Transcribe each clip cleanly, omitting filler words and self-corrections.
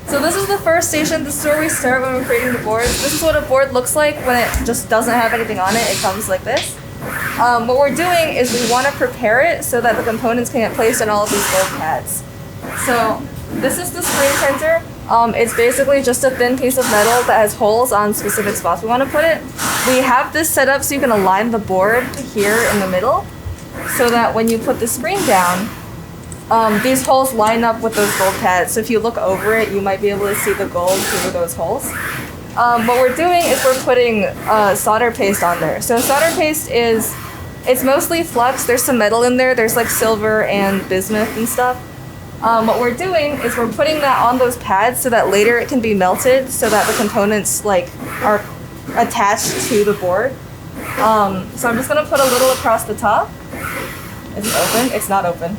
So this is the first station. This is where we start when we're creating the boards. This is what a board looks like when it just doesn't have anything on it. It comes like this. What we're doing is we want to prepare it so that the components can get placed on all of these gold pads. So this is the screen printer. It's basically just a thin piece of metal that has holes on specific spots we want to put it. We have this set up so you can align the board here in the middle so that when you put the screen down, these holes line up with those gold pads. So if you look over it, you might be able to see the gold through those holes. What we're doing is we're putting solder paste on there. So solder paste it's mostly flux. There's some metal in there. There's like silver and bismuth and stuff. What we're doing is we're putting that on those pads so that later it can be melted so that the components like are attached to the board. So I'm just gonna put a little across the top. Is it open? It's not open.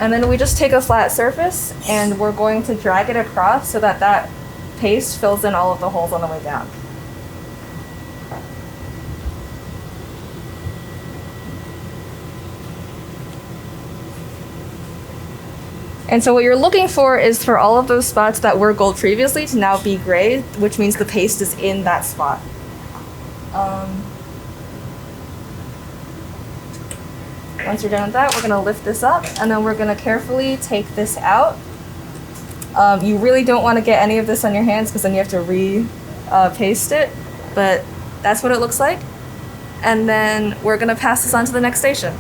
And then we just take a flat surface and we're going to drag it across so that that paste fills in all of the holes on the way down. And so what you're looking for is for all of those spots that were gold previously to now be gray, which means the paste is in that spot. Once you're done with that, we're going to lift this up and then we're going to carefully take this out. You really don't want to get any of this on your hands because then you have to paste it, but that's what it looks like. And then we're going to pass this on to the next station.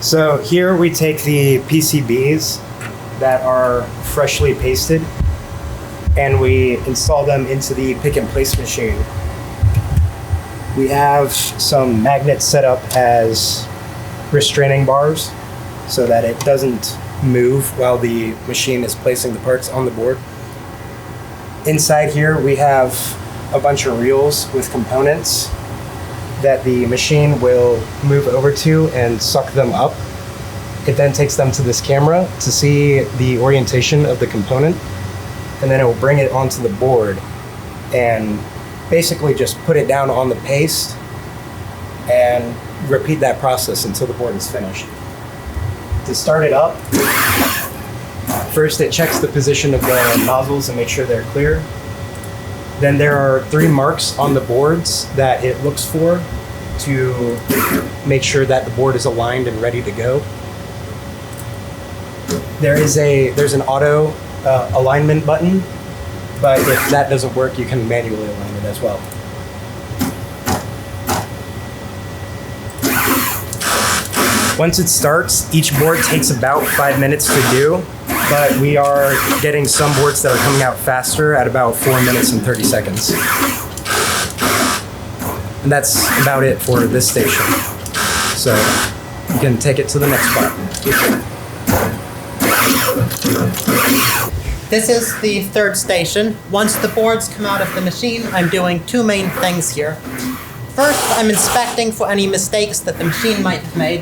So here we take the PCBs that are freshly pasted and we install them into the pick and place machine. We have some magnets set up as restraining bars so that it doesn't move while the machine is placing the parts on the board. Inside here we have a bunch of reels with components that the machine will move over to and suck them up. It then takes them to this camera to see the orientation of the component, and then it will bring it onto the board and basically just put it down on the paste and repeat that process until the board is finished. To start it up, first it checks the position of the nozzles and makes sure they're clear. Then there are 3 marks on the boards that it looks for to make sure that the board is aligned and ready to go. There's an auto alignment button, but if that doesn't work, you can manually align it as well. Once it starts, each board takes about 5 minutes to do, but we are getting some boards that are coming out faster at about 4 minutes and 30 seconds. And that's about it for this station. So you can take it to the next spot. This is the third station. Once the boards come out of the machine, I'm doing 2 main things here. First, I'm inspecting for any mistakes that the machine might have made.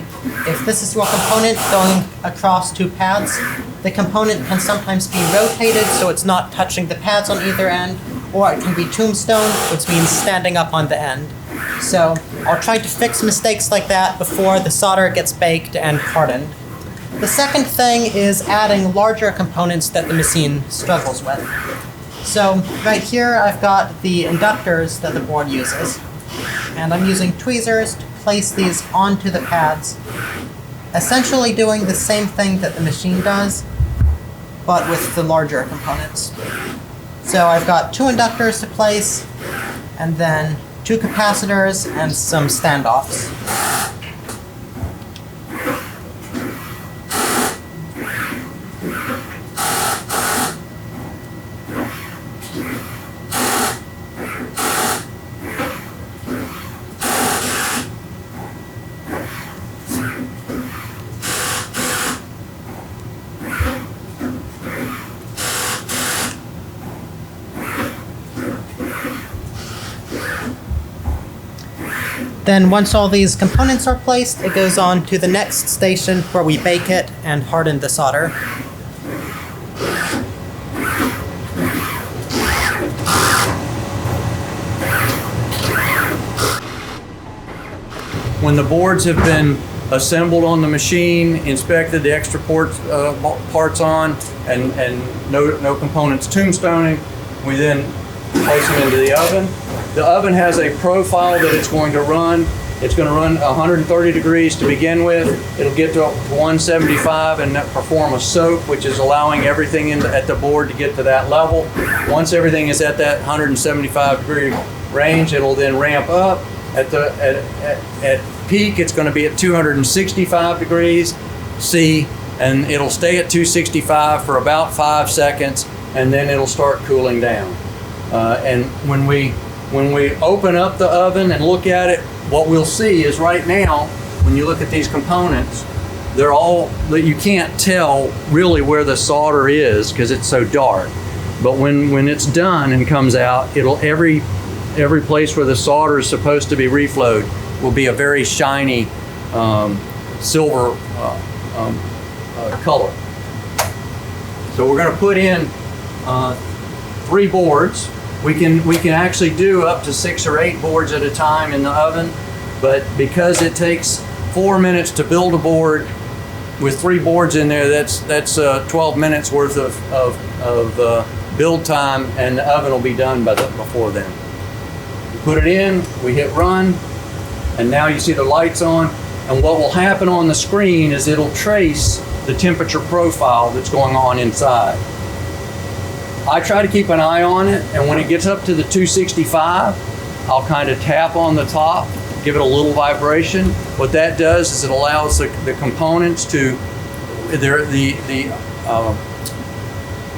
If this is your component going across 2 pads, the component can sometimes be rotated so it's not touching the pads on either end, or it can be tombstone, which means standing up on the end. So I'll try to fix mistakes like that before the solder gets baked and hardened. The second thing is adding larger components that the machine struggles with. So right here I've got the inductors that the board uses, and I'm using tweezers to place these onto the pads, essentially doing the same thing that the machine does, but with the larger components. So I've got 2 inductors to place, and then 2 capacitors and some standoffs. Then once all these components are placed, it goes on to the next station where we bake it and harden the solder. when the boards have been assembled on the machine, inspected, the extra parts on, and no components tombstoning, we then place them into the oven. The oven has a profile that it's going to run. It's going to run 130 degrees to begin with. It'll get to 175 and perform a soak, which is allowing everything at the board to get to that level. Once everything is at that 175 degree range, it'll then ramp up. At peak, it's going to be at 265 degrees C, and it'll stay at 265 for about 5 seconds, and then it'll start cooling down. And when we open up the oven and look at it, what we'll see is right now, when you look at these components, they're all, you can't tell really where the solder is because it's so dark. But when it's done and comes out, it'll every place where the solder is supposed to be reflowed will be a very shiny silver color. So we're going to put in 3 boards. We can actually do up to 6 or 8 boards at a time in the oven, but because it takes 4 minutes to build a board with 3 boards in there, that's 12 minutes worth of build time, and the oven will be done before then. We put it in, we hit run, and now you see the lights on, and what will happen on the screen is it'll trace the temperature profile that's going on inside. I try to keep an eye on it, and when it gets up to the 265, I'll kind of tap on the top, give it a little vibration. What that does is it allows the components to, the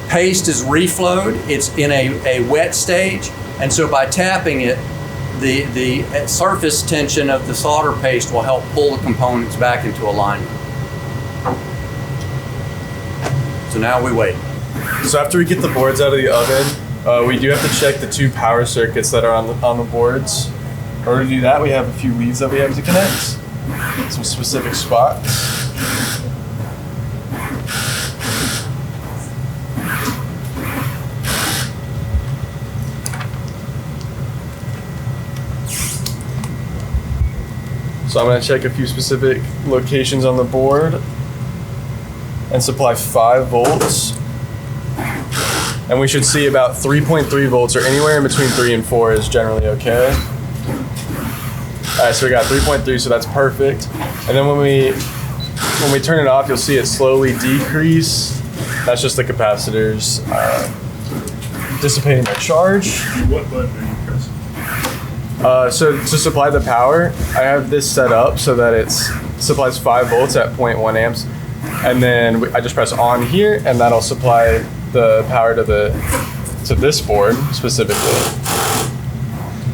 paste is reflowed. It's in a wet stage, and so by tapping it, the surface tension of the solder paste will help pull the components back into alignment. So now we wait. So after we get the boards out of the oven, we do have to check the 2 power circuits that are on the boards. In order to do that, we have a few leads that we have to connect, some specific spots. So I'm going to check a few specific locations on the board and supply 5 volts. And we should see about 3.3 volts, or anywhere in between 3 and 4 is generally okay. All right, so we got 3.3, so that's perfect. And then when we turn it off, you'll see it slowly decrease. That's just the capacitors dissipating their charge. What button are you pressing? So to supply the power, I have this set up so that it supplies 5 volts at 0.1 amps. And then I just press on here, and that'll supply the power to this board specifically.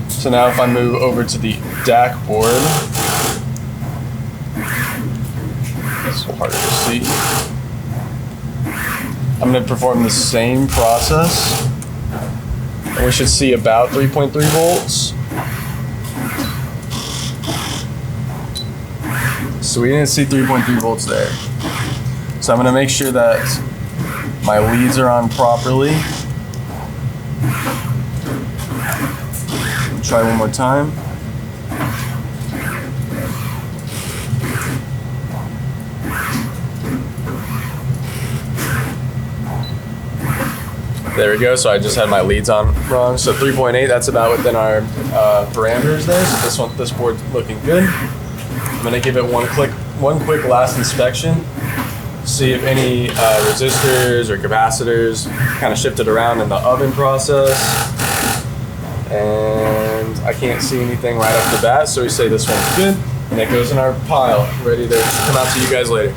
So now if I move over to the DAC board, it's harder to see. I'm going to perform the same process, and we should see about 3.3 volts. So we didn't see 3.3 volts there. So I'm going to make sure that my leads are on properly. Try one more time. There we go. So I just had my leads on wrong. So 3.8, that's about within our parameters there. So this board's looking good. I'm gonna give it one quick last inspection. See if any resistors or capacitors kind of shifted around in the oven process. And I can't see anything right off the bat, so we say this one's good. And it goes in our pile, ready to come out to you guys later.